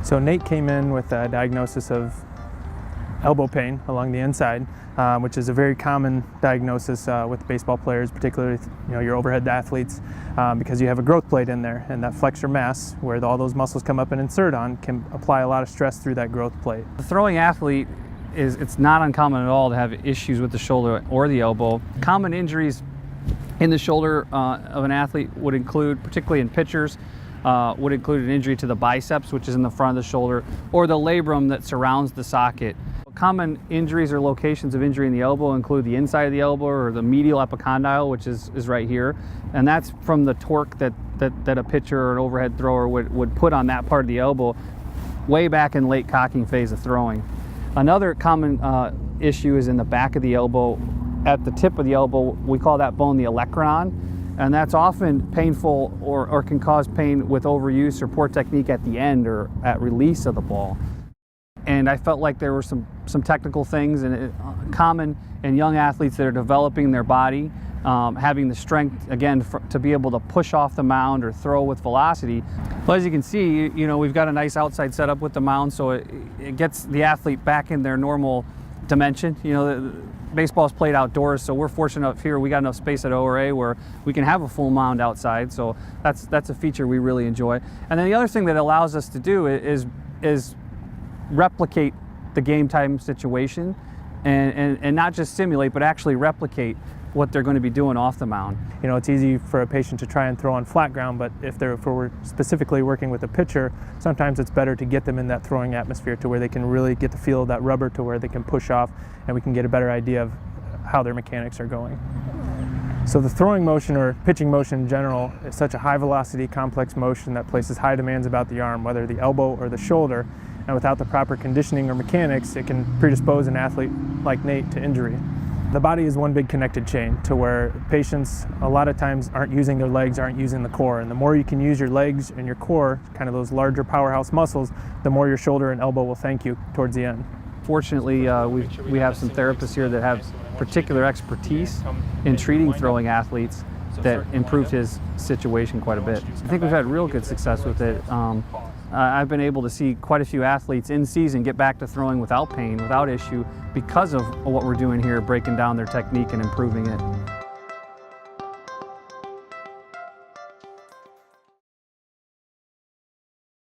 So Nate came in with a diagnosis of elbow pain along the inside, which is a very common diagnosis with baseball players, particularly your overhead athletes, because you have a growth plate in there, and that flexor mass, where all those muscles come up and insert on, can apply a lot of stress through that growth plate. The throwing athlete it's not uncommon at all to have issues with the shoulder or the elbow. Common injuries in the shoulder of an athlete would include, particularly in pitchers, would include an injury to the biceps, which is in the front of the shoulder, or the labrum that surrounds the socket. Common injuries or locations of injury in the elbow include the inside of the elbow or the medial epicondyle, which is right here, and that's from the torque that a pitcher or an overhead thrower would put on that part of the elbow way back in late cocking phase of throwing. Another common issue is in the back of the elbow. At the tip of the elbow, we call that bone the olecranon, and that's often painful or can cause pain with overuse or poor technique at the end or at release of the ball. And I felt like there were some technical things common in young athletes that are developing their body, having the strength, again, to be able to push off the mound or throw with velocity. Well, as you can see, we've got a nice outside setup with the mound, so it gets the athlete back in their normal dimension. Baseball is played outdoors, so we're fortunate up here. We got enough space at ORA where we can have a full mound outside, so that's a feature we really enjoy. And then the other thing that allows us to do is replicate the game time situation and not just simulate, but actually replicate what they're going to be doing off the mound. It's easy for a patient to try and throw on flat ground, but if we're specifically working with a pitcher, sometimes it's better to get them in that throwing atmosphere to where they can really get the feel of that rubber, to where they can push off and we can get a better idea of how their mechanics are going. So the throwing motion, or pitching motion in general, is such a high velocity, complex motion that places high demands about the arm, whether the elbow or the shoulder, and without the proper conditioning or mechanics, it can predispose an athlete like Nate to injury. The body is one big connected chain, to where patients a lot of times aren't using their legs, aren't using the core. And the more you can use your legs and your core, kind of those larger powerhouse muscles, the more your shoulder and elbow will thank you towards the end. Fortunately, we have some therapists here that have particular expertise in treating throwing athletes that improved his situation quite a bit. I think we've had real good success with it. I've been able to see quite a few athletes in season get back to throwing without pain, without issue, because of what we're doing here, breaking down their technique and improving it.